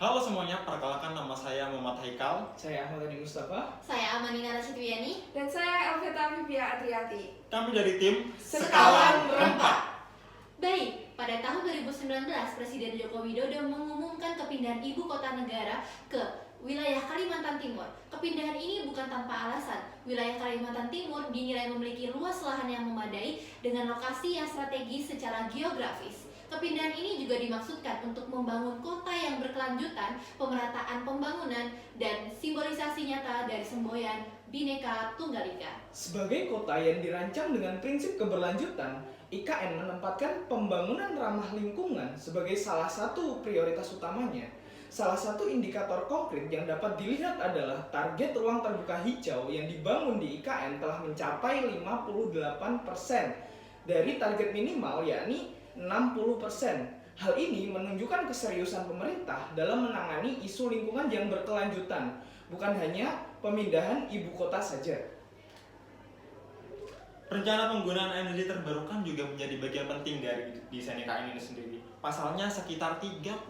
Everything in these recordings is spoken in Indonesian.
Halo semuanya, perkenalkan nama saya Muhammad Haikal. Saya Ahmad Dhani Mustafa. Saya Amanina Rasidwiani. Dan saya Alvita Vivia Adriati. Kami dari tim Sekawan Rempak. Baik, pada tahun 2019 Presiden Joko Widodo mengumumkan kepindahan ibu kota negara ke wilayah Kalimantan Timur. Kepindahan ini bukan tanpa alasan. Wilayah Kalimantan Timur dinilai memiliki luas lahan yang memadai dengan lokasi yang strategis secara geografis. Kepindahan ini juga dimaksudkan untuk membangun kota yang berkelanjutan, pemerataan pembangunan, dan simbolisasi nyata dari semboyan Bhinneka Tunggal Ika. Sebagai kota yang dirancang dengan prinsip keberlanjutan, IKN menempatkan pembangunan ramah lingkungan sebagai salah satu prioritas utamanya. Salah satu indikator konkret yang dapat dilihat adalah target ruang terbuka hijau yang dibangun di IKN telah mencapai 58% dari target minimal yakni 60%. Hal ini menunjukkan keseriusan pemerintah dalam menangani isu lingkungan yang berkelanjutan, bukan hanya pemindahan ibu kota saja. Rencana penggunaan energi terbarukan juga menjadi bagian penting dari desain IKN ini sendiri. Pasalnya sekitar 30%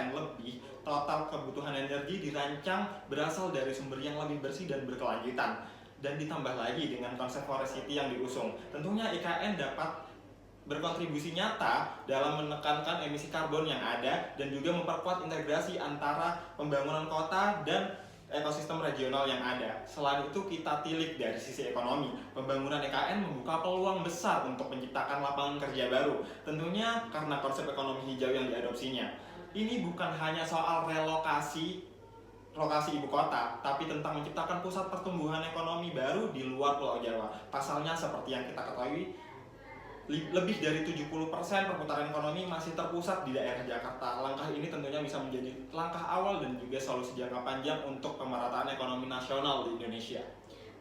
lebih total kebutuhan energi dirancang berasal dari sumber yang lebih bersih dan berkelanjutan. Dan ditambah lagi dengan konsep forest city yang diusung. Tentunya IKN dapat berkontribusi nyata dalam menekankan emisi karbon yang ada dan juga memperkuat integrasi antara pembangunan kota dan ekosistem regional yang ada. Selain itu kita tilik dari sisi ekonomi. Pembangunan IKN membuka peluang besar untuk menciptakan lapangan kerja baru. Tentunya karena konsep ekonomi hijau yang diadopsinya. Ini bukan hanya soal relokasi ibu kota, tapi tentang menciptakan pusat pertumbuhan ekonomi baru di luar Pulau Jawa. Pasalnya seperti yang kita ketahui, lebih dari 70% perputaran ekonomi masih terpusat di daerah Jakarta. Langkah ini tentunya bisa menjadi langkah awal dan juga solusi jangka panjang untuk pemerataan ekonomi nasional di Indonesia.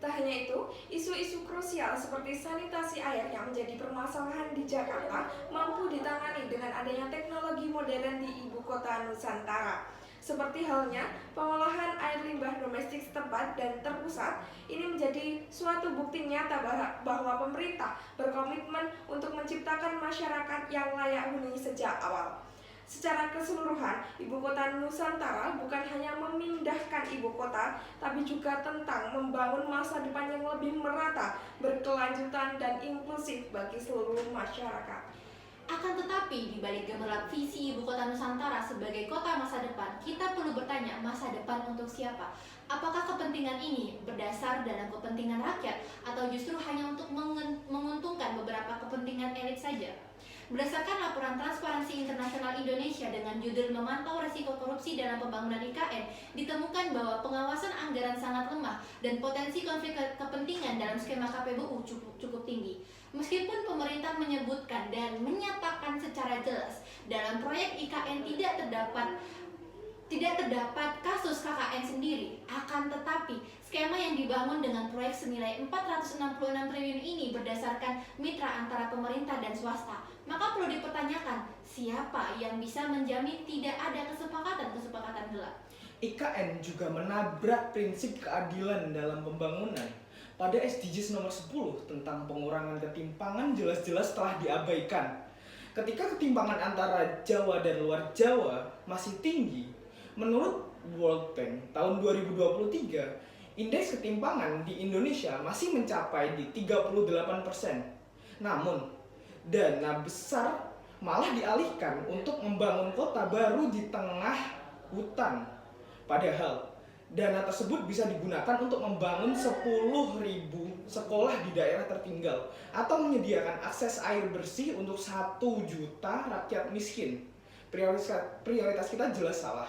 Tak hanya itu, isu-isu krusial seperti sanitasi air yang menjadi permasalahan di Jakarta mampu ditangani dengan adanya teknologi modern di ibu kota Nusantara. Seperti halnya pengolahan air limbah domestik setempat dan terpusat, ini menjadi suatu bukti nyata bahwa pemerintah berkomitmen untuk menciptakan masyarakat yang layak huni sejak awal. Secara keseluruhan, ibu kota Nusantara bukan hanya memindahkan ibu kota, tapi juga tentang membangun masa depan yang lebih merata, berkelanjutan, dan inklusif bagi seluruh masyarakat. Akan tetapi, di balik gemerlap visi ibu kota Nusantara sebagai kota masa depan, kita perlu bertanya, masa depan untuk siapa? Apakah kepentingan ini berdasar dalam kepentingan rakyat atau justru hanya untuk menguntungkan beberapa kepentingan elit saja? Berdasarkan laporan Transparansi Internasional Indonesia dengan judul Memantau Resiko Korupsi dalam Pembangunan IKN, ditemukan bahwa pengawasan anggaran sangat lemah dan potensi konflik kepentingan dalam skema KPBU cukup tinggi. Meskipun pemerintah menyebutkan dan menyatakan secara jelas dalam proyek IKN tidak terdapat kasus KKN sendiri, akan tetapi skema yang dibangun dengan proyek senilai 466 triliun ini berdasarkan mitra antara pemerintah dan swasta. Maka perlu dipertanyakan, siapa yang bisa menjamin tidak ada kesepakatan gelap? IKN juga menabrak prinsip keadilan dalam pembangunan. Pada SDGs nomor 10 tentang pengurangan ketimpangan jelas-jelas telah diabaikan. Ketika ketimpangan antara Jawa dan luar Jawa masih tinggi, menurut World Bank tahun 2023, indeks ketimpangan di Indonesia masih mencapai di 38%. Namun, dana besar malah dialihkan untuk membangun kota baru di tengah hutan. Padahal dana tersebut bisa digunakan untuk membangun 10.000 sekolah di daerah tertinggal atau menyediakan akses air bersih untuk 1 juta rakyat miskin. Prioritas kita jelas salah.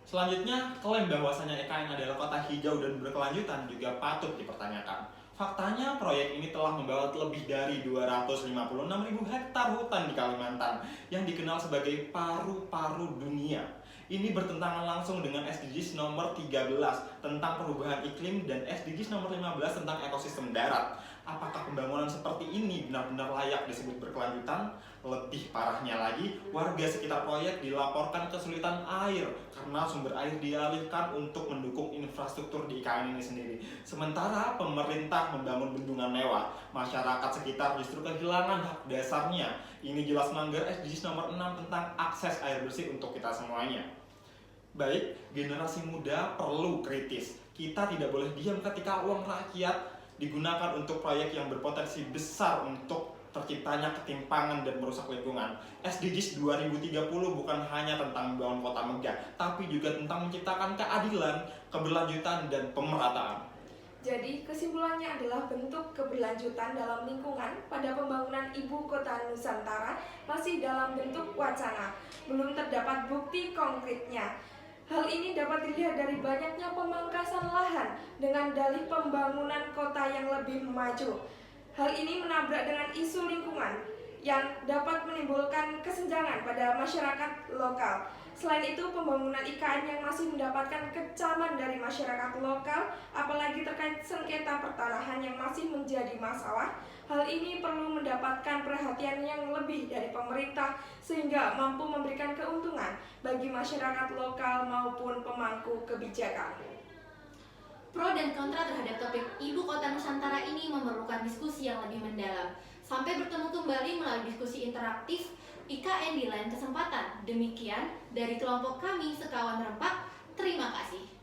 Selanjutnya, klaim bahwasanya IKN adalah kota hijau dan berkelanjutan juga patut dipertanyakan. Faktanya, proyek ini telah membawa lebih dari 256.000 hektar hutan di Kalimantan yang dikenal sebagai paru-paru dunia. Ini bertentangan langsung dengan SDGs nomor 13 tentang perubahan iklim dan SDGs nomor 15 tentang ekosistem darat. Apakah pembangunan seperti ini benar-benar layak disebut berkelanjutan? Lebih parahnya lagi, warga sekitar proyek dilaporkan kesulitan air karena sumber air dialihkan untuk mendukung infrastruktur di IKN ini sendiri. Sementara pemerintah membangun bendungan mewah, masyarakat sekitar justru kehilangan hak dasarnya. Ini jelas melanggar SDGs nomor 6 tentang akses air bersih untuk kita semuanya. Baik, generasi muda perlu kritis. Kita tidak boleh diam ketika uang rakyat digunakan untuk proyek yang berpotensi besar untuk terciptanya ketimpangan dan merusak lingkungan. SDGs 2030 bukan hanya tentang membangun kota megah, tapi juga tentang menciptakan keadilan, keberlanjutan, dan pemerataan. Jadi, kesimpulannya adalah bentuk keberlanjutan dalam lingkungan pada pembangunan ibu kota Nusantara masih dalam bentuk wacana, belum terdapat bukti konkretnya. Hal ini dapat dilihat dari banyaknya pemangkasan lahan dengan dalih pembangunan kota yang lebih maju. Hal ini menabrak dengan isu lingkungan yang dapat menimbulkan kesenjangan pada masyarakat lokal. Selain itu, pembangunan IKN yang masih mendapatkan kecaman dari masyarakat lokal, apalagi terkait sengketa pertanahan yang masih menjadi masalah. Hal ini perlu mendapatkan perhatian yang lebih dari pemerintah sehingga mampu memberikan keuntungan bagi masyarakat lokal maupun pemangku kebijakan. Pro dan kontra terhadap topik Ibu Kota Nusantara ini memerlukan diskusi yang lebih mendalam. Sampai bertemu kembali melalui diskusi interaktif IKN di lain kesempatan. Demikian dari kelompok kami Sekawan Rempak. Terima kasih.